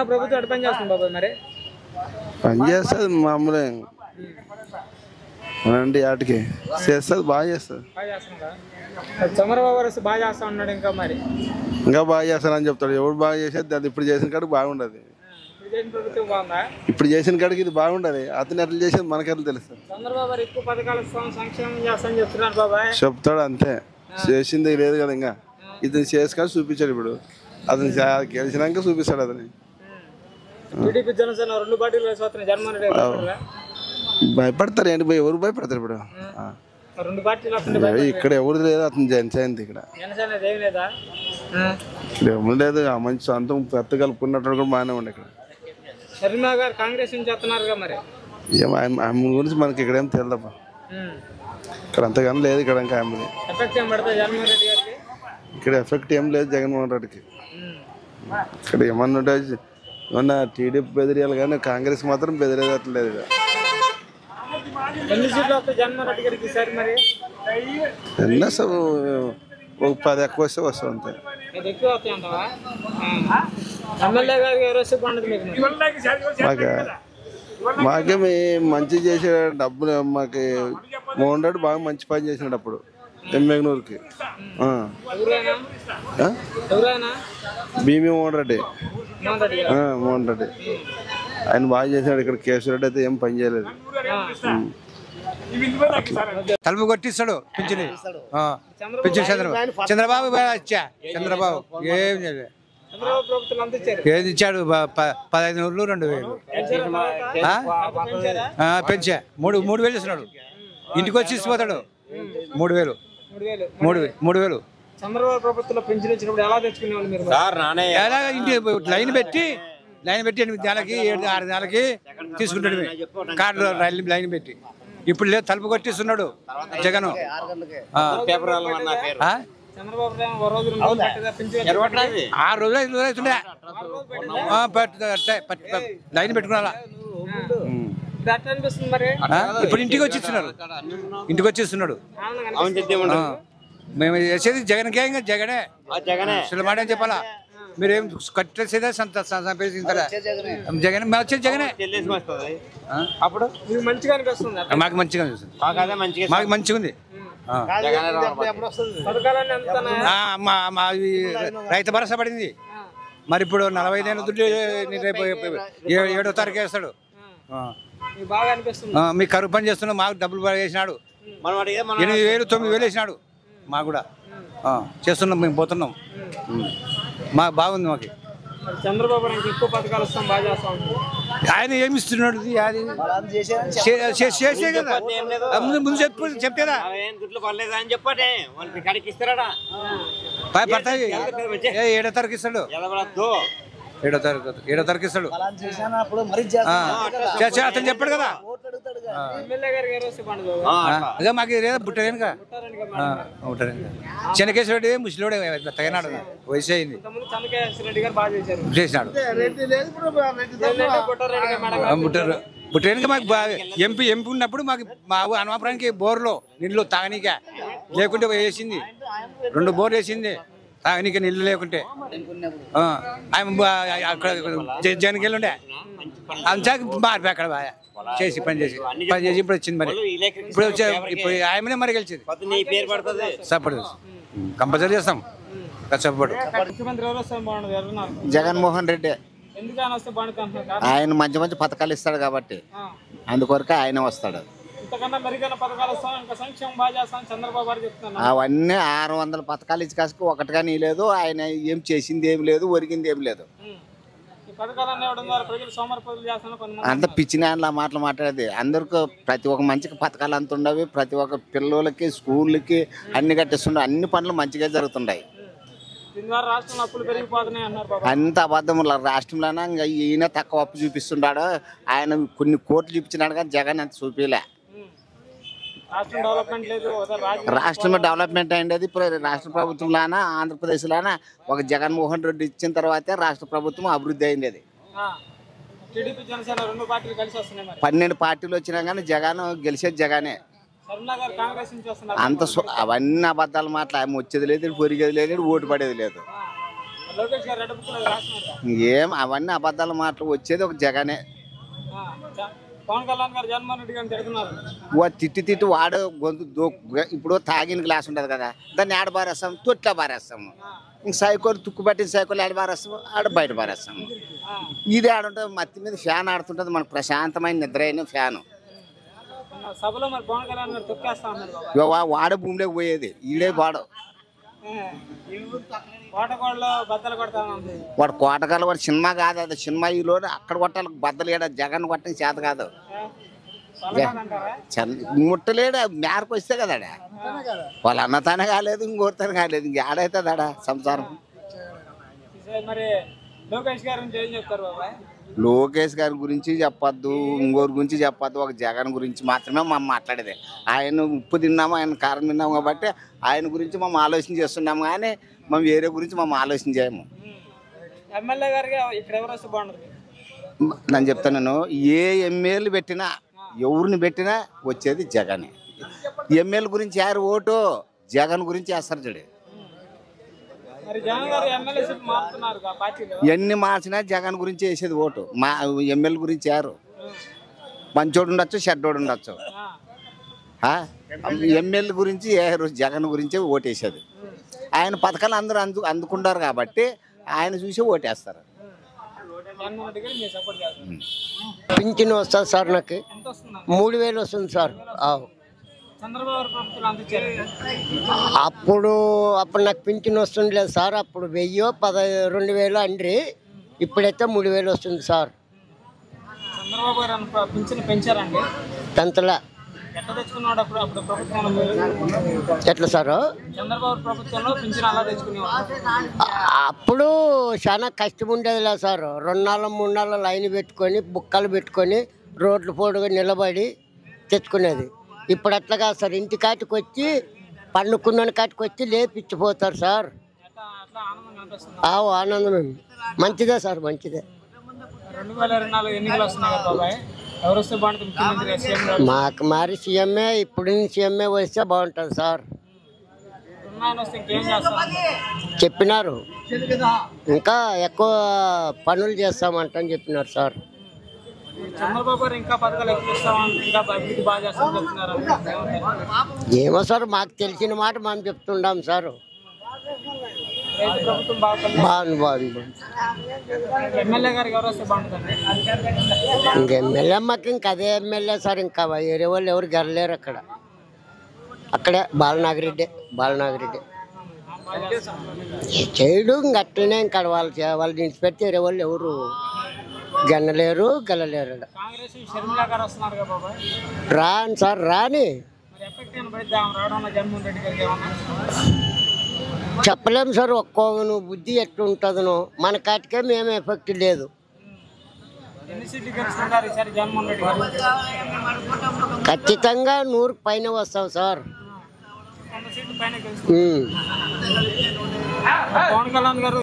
ప్రభుత్వం ఎట్లా పని చేస్తుంది బాబాయ్? మరి పని చేస్తుంది మామూలే అండి, వాటికి చేస్తుంది, బాగా చేస్తుంది. బాగా చేస్తుందా? చంద్రబాబు గారు బాగా చేస్తా ఉన్నాడు, ఇంకా మరి ఇంకా బాగా చేస్తానని చెప్తాడు. ఎవరు బాగా చేసేది అది ఇప్పుడు చేసిన కాడికి బాగుండదు. ప్రభుత్వం బాగుందా? ఇప్పుడు చేసిన కాడికి ఇది బాగుండదు. అతను ఎట్లా చేసేది మనకెట్లా తెలుస్తుంది? చంద్రబాబు గారు ఎక్కువ పథకాలు సంక్షేమం చేస్తానని చెప్తున్నాడు బాబాయ్. చెప్తాడు అంతే, చేసింది లేదు కదా. ఇంకా ఇతను చేసుకొని చూపించాడు. ఇప్పుడు అతను గెలిచినాక చూపిస్తాడు అతని. టీడీపీ జనసేన రెండు పార్టీలు కలిసి వస్తున్నాయి. జగన్మోహన్ రెడ్డి భయపడతారు ఏంటి? ఎవరు భయపడతారు ఇప్పుడు? రెండు పార్టీలు ఇక్కడ ఎవరు లేదు, అతను జనసేన ఇక్కడ జనసేన ఏం లేదా? ఇక్కడ ఎవరు లేదు. ఆ మంచి సొంతం పెద్ద కలుపుకున్నట్టు కూడా బాగానే ఉండే. ఇక్కడ షర్మిల గారు కాంగ్రెస్ నుంచి వస్తున్నారు మరి. ఏం ఆమె గురించి మనకి ఇక్కడ ఏం తెలియదప్ప. ఇక్కడ అంతగానో లేదు. ఇక్కడ ఇంకా ఆమె ఎఫెక్ట్ ఏం పడుతుంది జగన్మోహన్ రెడ్డి గారికి? ఇక్కడ ఎఫెక్ట్ ఏం లేదు జగన్మోహన్ రెడ్డికి. ఇక్కడ ఏమన్నా ఉంటే ఏమన్నా టీడీపీ బెదిరియాలి కానీ కాంగ్రెస్ మాత్రం బెదిరేదట్లేదు. ఎన్ని సీట్లు వస్తాయి జగన్మోహన్ రెడ్డి గారికి ఈసారి మరి? ఎన్నో ఒక 10 ఎక్కువ వస్తే వస్తాం అంతే. ఇది ఎక్కువ వస్తాయి అంటావా? ఎమ్మెల్యే గారికి ఎవరు వస్తే బాగుంటుంది మీకు? మాకే మంచి చేసే డబ్బులు మాకు మోహన్ రెడ్డి బాగా మంచి పని చేసినాడు అప్పుడు ఎమ్మెగ్నూరుకి. భీమి మోహన్ రెడ్డి ఆయన బాగా చేసినాడు. ఇక్కడ కేశవరెడ్డి అయితే ఏం పని చేయలేదు. తలుపు కొట్టిస్తాడు పింఛని. చంద్రబాబు చంద్రబాబు ఏం చేయలేదు. ఏది ఇచ్చాడు? 15,000 2,000 పెంచా. 3,000 ఇస్తున్నాడు. ఇంటికి వచ్చి ఇచ్చిపోతాడు. 3,000 చంద్రబాబు ప్రభుత్వంలో పెన్షన్ ఇచ్చినప్పుడు ఎలా తెచ్చుకునేవాళ్ళు మీరు? ఎలా ఇంటి లైన్ పెట్టి 8 నెలలకి 6 నెలలకి తీసుకుంటాడు. కార్డులో లైన్ పెట్టి. ఇప్పుడు లేదు, తలుపు కొట్టిస్తున్నాడు జగన్. ఆ రోజులు 5 రోజులు అవుతుండే లైన్ పెట్టుకున్నా. ఇప్పుడు ఇంటికి వచ్చి ఇస్తున్నాడు. మేము చేసేది జగన్కే, ఇంకా జగనే మాట అని చెప్పాలా. మీరేం కట్టేసేదే జగన్ వచ్చేది జగనే. అప్పుడు మంచిగా అనిపిస్తుంది. మాకు మంచిగా అనిపిస్తుంది. మాకు మంచిగా ఉంది. రైతు భరోసా పడింది. మరి ఇప్పుడు 45 ఏళ్ళ దుడ్డు రేపు 7వ తారీఖు వేస్తాడు. మీకు కరువు పని చేస్తున్నాడు. మాకు డబ్బులు వేసినాడు. 8,000 9,000 వేసినాడు. మాకు కూడా చేస్తున్నాం. మేము పోతున్నాం. మాకు బాగుంది. మాకు చంద్రబాబు ఎక్కువ పథకాలు వస్తాం, బాగా చేస్తాం. ఆయన ఏమి ఇస్తున్నాడు? అది చేసే కదా. ముందు చెప్పారా? పడతాయి. 7వ తారీఖు ఇస్తాడు. 7వ తారీఖు ఇస్తాడు. అతను చెప్పాడు కదా. అదే మాకు బుట్టరేనుక చెన్నకేశ్వరెడ్డి ముసలివాడే తగినాడు. వయసు అయింది చేసినాడు. బుట్టరేనుక మాకు ఎంపీ ఉన్నప్పుడు మాకు మా హనుమాపురానికి బోర్లో నీళ్ళు తాగనీక లేకుంటే వేసింది. 2 బోర్లు వేసింది తాగనీక నీళ్ళు లేకుంటే. అక్కడ జగన్కి ఉండే అంచాక మారిపోయి అక్కడ బాగా చేసి పని చేసి ఇప్పుడు వచ్చింది. మరి ఇప్పుడు ఆయమనే మరి గెలిచింది. సపోర్ట్ కంపల్సరీ చేస్తాం. సపోర్ట్ జగన్మోహన్ రెడ్డి. ఆయన మంచి మంచి పథకాలు ఇస్తాడు కాబట్టి అందుకొరకే ఆయన వస్తాడు. అవన్నీ 600 పథకాలు ఇచ్చి కాసుకు ఒకటిగా లేదు. ఆయన ఏం చేసింది ఏం లేదు, ఒరిగింది ఏం లేదు. అంత పిచ్చినాయనలా మాటలు మాట్లాడేది. అందరికి ప్రతి ఒక్క మంచికి పథకాలు అంత ఉండవి. ప్రతి ఒక్క పిల్లలకి స్కూళ్ళకి అన్ని కట్టిస్తుండే. అన్ని పనులు మంచిగా జరుగుతున్నాయి. అంత అబద్ధం. రాష్ట్రంలోనే ఇంకా ఈయన తక్కువ అప్పు చూపిస్తున్నాడు. ఆయన కొన్ని కోట్లు చూపించినాడు కానీ జగన్ అంత చూపిలే. రాష్ట్రంలో డెవలప్మెంట్ అయ్యేది రాష్ట్ర ప్రభుత్వంలోనా ఆంధ్రప్రదేశ్లోనా ఒక జగన్మోహన్ రెడ్డి ఇచ్చిన తర్వాతే రాష్ట్ర ప్రభుత్వం అభివృద్ధి అయింది. 12 పార్టీలు వచ్చినా కానీ జగన్ గెలిచేది జగనే. అంత అవన్నీ అబద్ధాలు మాటలు. ఆమె వచ్చేది లేదు, పొరిగేది లేదు, ఓటు పడేది లేదు. లోకేష్ గారు రెడ్ బుక్ రాస్తున్నారు. ఏం అవన్నీ అబద్ధాల మాటలు, వచ్చేది ఒక జగనే. పవన్ కళ్యాణ్ గారు జగన్మోహన్ రెడ్డి గారిని తిడుతున్నారు. తిట్టి వాడు గొంతు ఇప్పుడు తాగిన గ్లాస్ ఉంటుంది కదా, దాన్ని ఆడ బారేస్తాం, తొట్లా బారేస్తాము. ఇంక సైకోలు తుక్కు పట్టిన సైకోలు ఆడ బారేస్తాము, ఆడ బయట బారేస్తాము. ఇది ఆడుంటుంది, మత్తి మీద ఫ్యాన్ ఆడుతుంటుంది, మనకు ప్రశాంతమైన నిద్ర అయిన ఫ్యాను. సభలో మరి పవన్ కళ్యాణ్ గారు తొక్కేస్తా ఉన్నారు. వాడే భూమిలోకి పోయేది, ఈడే వాడు. కోటకోడలో బద్దలు కొడతా ఉంది. వాడు కోటకాల వాడు సినిమా కాదు, అది సినిమా. ఈలో అక్కడ కొట్టాలి, బద్దలు ఏడా జగన్ కొట్టడానికి చేత కాదు. ముట్టలేడు, మేరకు వస్తే కదా వాళ్ళ అన్నతానే కాలేదు, ఇంకోరితోనే కాలేదు, ఇంక ఆడైతుంది ఆడ సంసారం. మరి లోకేష్ గారి గురించి ఏం చెప్తారు బాబాయ్? లోకేష్ గారి గురించి చెప్పొద్దు, ఇంకోరి గురించి చెప్పొద్దు, ఒక జగన్ గురించి మాత్రమే మనం మాట్లాడేది. ఆయన ఉప్పు తిన్నాము, ఆయన కారం తిన్నాము కాబట్టి ఆయన గురించి మనం ఆలోచన చేస్తున్నాము, కానీ మనం వేరే గురించి మనం ఆలోచన చేయము. ఎమ్మెల్యే గారికి ఇక్కడ ఎవరు వస్తే బాగుంటుంది? నేను చెప్తాను, ఏ ఎమ్మెల్యేలు పెట్టినా ఎవరిని పెట్టినా వచ్చేది జగనే. ఎమ్మెల్యే గురించి యారు ఓటు, జగన్ గురించి వేస్తారు చూడు. ఎన్ని మార్చినా జగన్ గురించి వేసేది ఓటు. మా ఎమ్మెల్యే గురించి యారు, మంచోడు ఉండొచ్చు, చెడ్డోడు ఉండొచ్చు. ఎమ్మెల్యే గురించి వేయరు, జగన్ గురించే ఓటేసేది. ఆయన పథకాలు అందరూ అందుకుంటారు కాబట్టి ఆయన చూసి ఓటేస్తారు. పింఛన్ వస్తుంది సార్, నాకు 3000 వస్తుంది సార్. అప్పుడు నాకు పింఛన్ వస్తుండలేదు సార్. అప్పుడు 1000, 2000 అండ్రి. ఇప్పుడైతే 3000 వస్తుంది సార్. చంద్రబాబు గారు పింఛన్ పెంచారండి తంతలా. ఎట్లా సార్? చంద్రబాబు ప్రభుత్వంలో పింఛన్ అలా తెచ్చుకునేవాడు. అప్పుడు చాలా కష్టం ఉండేదిలే సార్. 2 నెలలు 3 నెలలు లైన్ పెట్టుకొని, బుక్కలు పెట్టుకొని, రోడ్లు పోడుగా నిలబడి తెచ్చుకునేది. ఇప్పుడు అట్లా కాదు సార్, ఇంటి కాటికి వచ్చి పండుకున్న కాటికి వచ్చి లేపిచ్చిపోతారు సార్. ఆనందమే, మంచిదే సార్, మంచిదే. 2024 ఎన్నికలు వస్తున్నాయి కదా బాబాయ్, ఎవరు వస్తే బాగుంటుంది ముఖ్యమంత్రి? మాకు మరి సీఎంఏ, ఇప్పుడు సీఎంఏ వస్తే బాగుంటుంది సార్. చెప్పినారు, ఇంకా ఎక్కువ పనులు చేస్తామంటని చెప్పినారు సార్. చంద్రబాబు గారు ఇంకా పథకాలు ఎక్కువ ఇస్తామంటే, ఇంకా అభివృద్ధి బాగా చేస్తామని చెప్తున్నారు. ఏమో సార్, మాకు తెలిసిన మాట మనం చెప్తుంటాం సార్. ప్రభుత్వం బాగుంది. ఎమ్మెల్యే గారికి ఎవరు వస్తే బాగుంటుంది? ఇంక ఎమ్మెల్యే మాకు ఇంకా అదే ఎమ్మెల్యే సార్. ఇంకా వేరే వాళ్ళు ఎవరు గెలలేరు అక్కడ. అక్కడే బాలనాగిరెడ్డి చేయడు. ఇంక అట్లనే ఇంకా వాళ్ళు నుంచి పెడితే వేరే వాళ్ళు ఎవరు గెలలేరు. రాను సార్, రాని చెప్పలేము సార్. ఒక్కొక్కను బుద్ధి ఎట్లుంటుందనో మన కాటికే మేము ఎఫెక్ట్ లేదు. ఖచ్చితంగా 100 పైన వస్తాం సార్. పవన్ కళ్యాణ్ గారు